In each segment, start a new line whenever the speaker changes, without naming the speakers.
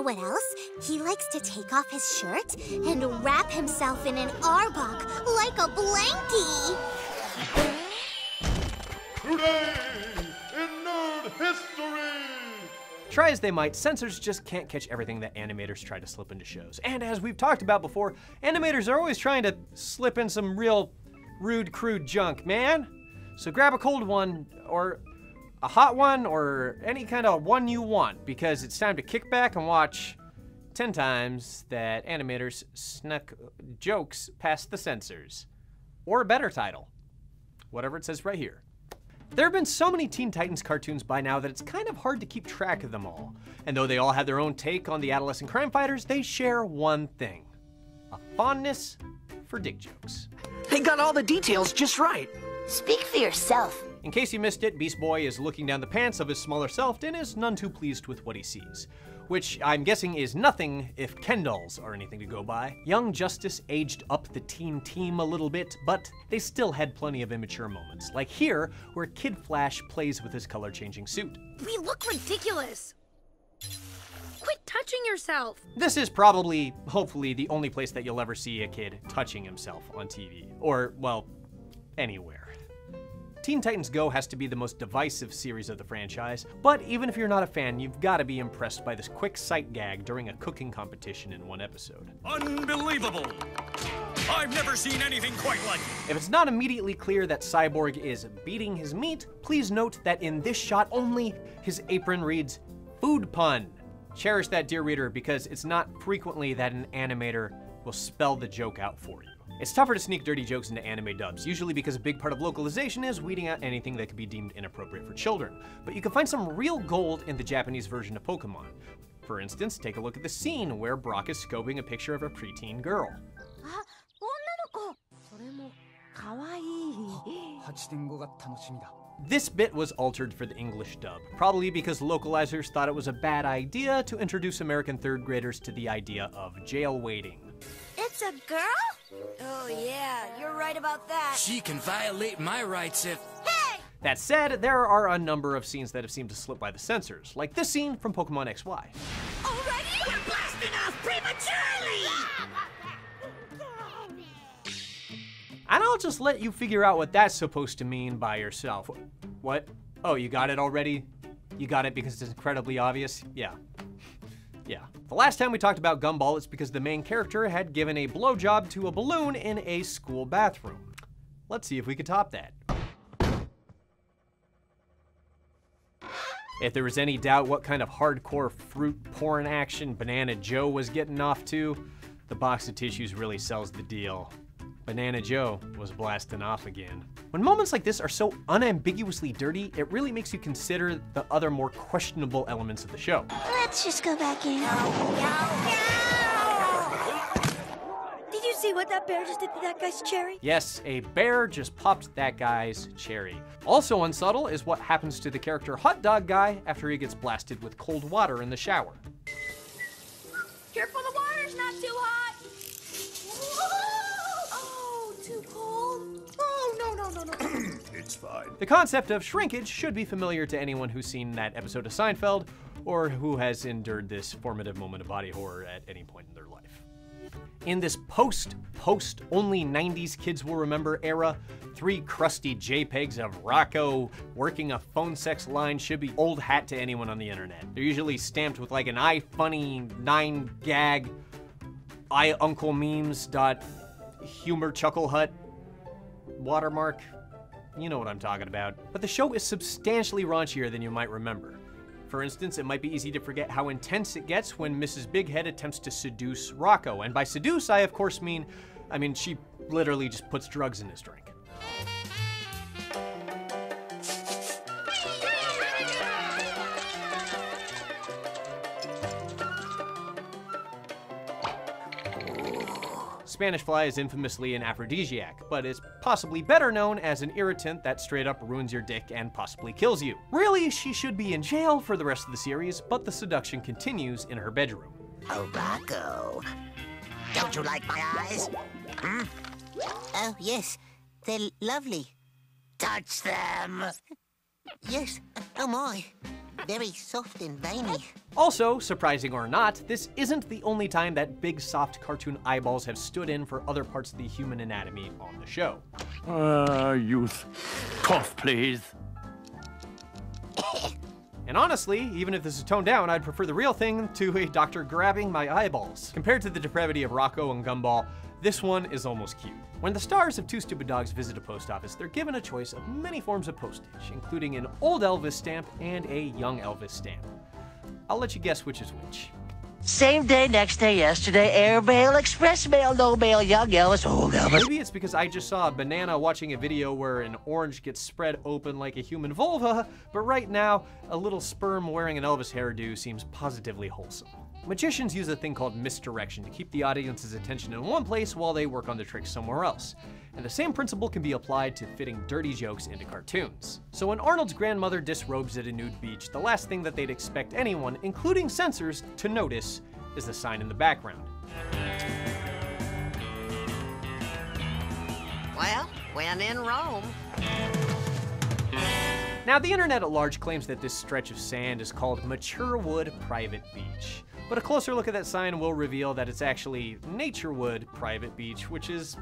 know what else? He likes to take off his shirt and wrap himself in an arbok like a blankie.
Today in Nerd History!
Try as they might, censors just can't catch everything that animators try to slip into shows. And as we've talked about before, animators are always trying to slip in some real rude, crude junk, man. So grab a cold one, or a hot one, or any kind of one you want, because it's time to kick back and watch 10 times that animators snuck jokes past the censors. Or a better title, whatever it says right here. There have been so many Teen Titans cartoons by now that it's kind of hard to keep track of them all. And though they all have their own take on the adolescent crime fighters, they share one thing: a fondness for dick jokes.
They got all the details just right.
Speak for yourself.
In case you missed it, Beast Boy is looking down the pants of his smaller self and is none too pleased with what he sees. Which I'm guessing is nothing if Ken dolls are anything to go by. Young Justice aged up the teen team a little bit, but they still had plenty of immature moments, like here, where Kid Flash plays with his color-changing suit.
We look ridiculous. Quit touching yourself.
This is probably, hopefully, the only place that you'll ever see a kid touching himself on TV. Or, well, anywhere. Teen Titans Go has to be the most divisive series of the franchise, but even if you're not a fan, you've got to be impressed by this quick sight gag during a cooking competition in one episode.
Unbelievable! I've never seen anything quite like it.
If it's not immediately clear that Cyborg is beating his meat, please note that in this shot only, his apron reads, "Food pun." Cherish that, dear reader, because it's not frequently that an animator will spell the joke out for you. It's tougher to sneak dirty jokes into anime dubs, usually because a big part of localization is weeding out anything that could be deemed inappropriate for children. But you can find some real gold in the Japanese version of Pokemon. For instance, take a look at the scene where Brock is scoping a picture of a preteen girl. This bit was altered for the English dub, probably because localizers thought it was a bad idea to introduce American third graders to the idea of jail waiting.
It's a girl?
Oh yeah, you're right about that.
She can violate my rights if...
Hey!
That said, there are a number of scenes that have seemed to slip by the censors, like this scene from Pokemon XY.
Already?
We're blasting off prematurely!
And I'll just let you figure out what that's supposed to mean by yourself. What? Oh, you got it already? You got it because it's incredibly obvious? Yeah. Yeah. The last time we talked about Gumball, it's because the main character had given a blowjob to a balloon in a school bathroom. Let's see if we can top that. If there was any doubt what kind of hardcore fruit porn action Banana Joe was getting off to, the box of tissues really sells the deal. Banana Joe was blasting off again. When moments like this are so unambiguously dirty, it really makes you consider the other more questionable elements of the show.
Let's just go back in.
Did you see what that bear just did to that guy's cherry?
Yes, a bear just popped that guy's cherry. Also unsubtle is what happens to the character Hot Dog Guy after he gets blasted with cold water in the shower.
Careful, the water's not too hot.
Too cold?
Oh, no. It's fine.
The concept of shrinkage should be familiar to anyone who's seen that episode of Seinfeld, or who has endured this formative moment of body horror at any point in their life. In this post-only 90s kids will remember era, 3 crusty JPEGs of Rocco working a phone sex line should be old hat to anyone on the internet. They're usually stamped with like an iFunny 9 gag, iUncleMemes.humor chuckle hut watermark. You know what I'm talking about. But the show is substantially raunchier than you might remember. For instance, it might be easy to forget how intense it gets when Mrs. Bighead attempts to seduce Rocco. And by seduce, I of course mean she literally just puts drugs in his drink. Spanish fly is infamously an aphrodisiac, but is possibly better known as an irritant that straight up ruins your dick and possibly kills you. Really, she should be in jail for the rest of the series, but the seduction continues in her bedroom.
Oh, Rocco. Don't you like my eyes? Hmm?
Oh, yes. They're lovely.
Touch them.
Yes. Oh, my.
very soft and veiny.
Also, surprising or not, this isn't the only time that big soft cartoon eyeballs have stood in for other parts of the human anatomy on the show.
Youth. Cough, please.
And honestly, even if this is toned down, I'd prefer the real thing to a doctor grabbing my eyeballs. Compared to the depravity of Rocco and Gumball, this one is almost cute. When the stars of Two Stupid Dogs visit a post office, they're given a choice of many forms of postage, including an old Elvis stamp and a young Elvis stamp. I'll let you guess which is which.
Same day, next day, yesterday, air mail, express mail, no mail, young Elvis, old Elvis.
Maybe it's because I just saw a banana watching a video where an orange gets spread open like a human vulva, but right now, a little sperm wearing an Elvis hairdo seems positively wholesome. Magicians use a thing called misdirection to keep the audience's attention in one place while they work on the trick somewhere else. And the same principle can be applied to fitting dirty jokes into cartoons. So when Arnold's grandmother disrobes at a nude beach, the last thing that they'd expect anyone, including censors, to notice is the sign in the background.
Well, when in Rome.
Now, the internet at large claims that this stretch of sand is called Mature Wood Private Beach. But a closer look at that sign will reveal that it's actually Nature Wood Private Beach, which is,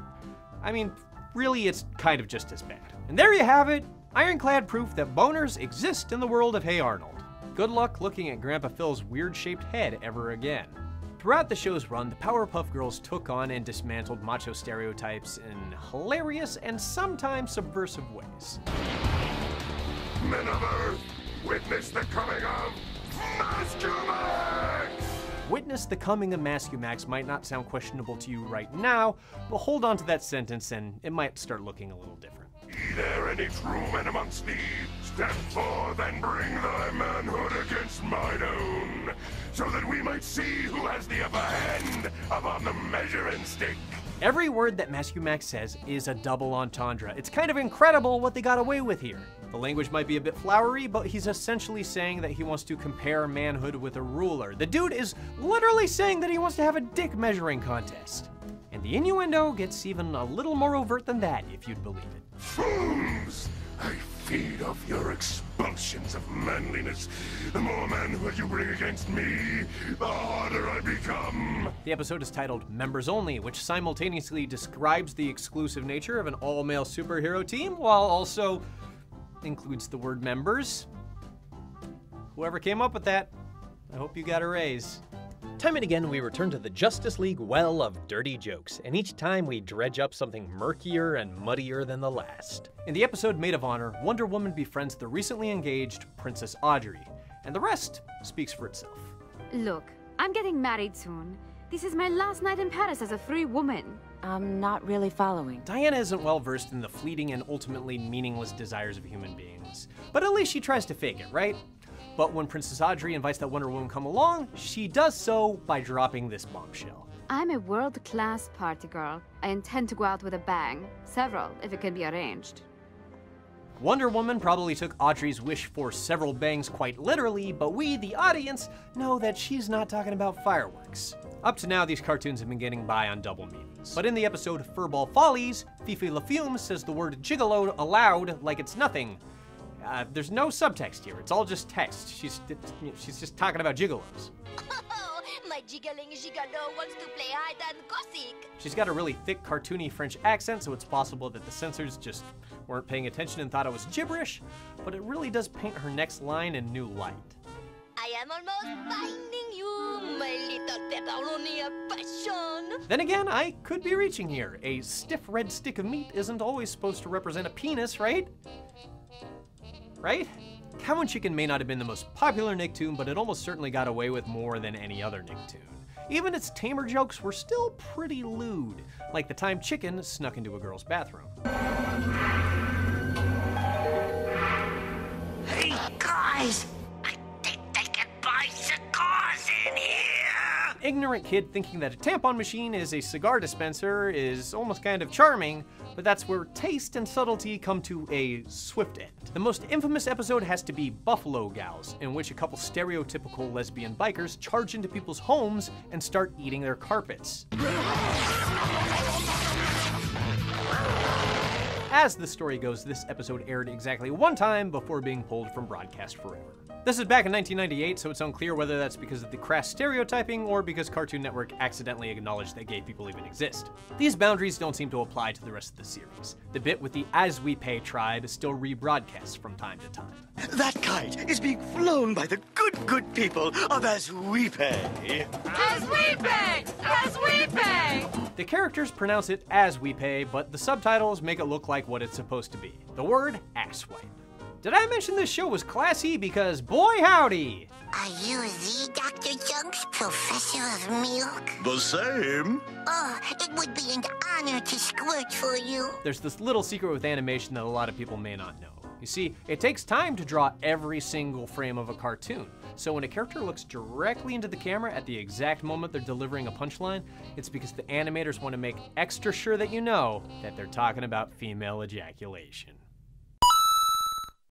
I mean, really it's kind of just as bad. And there you have it, ironclad proof that boners exist in the world of Hey Arnold. Good luck looking at Grandpa Phil's weird-shaped head ever again. Throughout the show's run, the Powerpuff Girls took on and dismantled macho stereotypes in hilarious and sometimes subversive ways.
Men of Earth, witness the coming of Mascumax!
Witness the coming of Mascumax might not sound questionable to you right now, but hold on to that sentence and it might start looking a little different.
Be there any true men amongst thee? Step forth and bring thy manhood against mine own, so that we might see who has the upper hand upon the measuring stick.
Every word that Mascumax says is a double entendre. It's kind of incredible what they got away with here. The language might be a bit flowery, but he's essentially saying that he wants to compare manhood with a ruler. The dude is literally saying that he wants to have a dick measuring contest. And the innuendo gets even a little more overt than that, if you'd believe it.
Fools! I feed off your expulsions of manliness. The more manhood you bring against me, the harder I become.
The episode is titled Members Only, which simultaneously describes the exclusive nature of an all-male superhero team, while also includes the word members. Whoever came up with that, I hope you got a raise. Time and again, we return to the Justice League well of dirty jokes, and each time we dredge up something murkier and muddier than the last. In the episode Maid of Honor, Wonder Woman befriends the recently engaged Princess Audrey, and the rest speaks for itself.
Look, I'm getting married soon. This is my last night in Paris as a free woman.
I'm not really following.
Diana isn't well versed in the fleeting and ultimately meaningless desires of human beings, but at least she tries to fake it, right? But when Princess Audrey invites that Wonder Woman come along, she does so by dropping this bombshell.
I'm a world-class party girl. I intend to go out with a bang. Several, if it can be arranged.
Wonder Woman probably took Audrey's wish for several bangs quite literally, but we, the audience, know that she's not talking about fireworks. Up to now, these cartoons have been getting by on double meanings. But in the episode Furball Follies, Fifi LaFume says the word gigolo aloud like it's nothing. There's no subtext here, it's all just text. She's just talking about gigolos.
Oh, my jiggling gigolo wants to play hide and go seek.
She's got a really thick, cartoony French accent, so it's possible that the censors just weren't paying attention and thought it was gibberish, but it really does paint her next line in new light.
I am almost finding you, my little pepperoni of passion.
Then again, I could be reaching here. A stiff red stick of meat isn't always supposed to represent a penis, right? Right? Cow and Chicken may not have been the most popular Nicktoon, but it almost certainly got away with more than any other Nicktoon. Even its tamer jokes were still pretty lewd, like the time Chicken snuck into a girl's bathroom.
Hey, guys! I think they can buy cigars in here!
Ignorant kid thinking that a tampon machine is a cigar dispenser is almost kind of charming, but that's where taste and subtlety come to a swift end. The most infamous episode has to be Buffalo Gals, in which a couple stereotypical lesbian bikers charge into people's homes and start eating their carpets. As the story goes, this episode aired exactly one time before being pulled from broadcast forever. This is back in 1998, so it's unclear whether that's because of the crass stereotyping or because Cartoon Network accidentally acknowledged that gay people even exist. These boundaries don't seem to apply to the rest of the series. The bit with the As We Pay tribe is still rebroadcast from time to time.
That kite is being flown by the good people of As We Pay.
As we pay! As we pay!
The characters pronounce it As We Pay, but the subtitles make it look like what it's supposed to be. The word asswipe. Did I mention this show was classy? Because boy howdy!
Are you the Dr. Junk's professor of milk?
The same.
Oh, it would be an honor to squirt for you.
There's this little secret with animation that a lot of people may not know. You see, it takes time to draw every single frame of a cartoon. So when a character looks directly into the camera at the exact moment they're delivering a punchline, it's because the animators want to make extra sure that you know that they're talking about female ejaculation.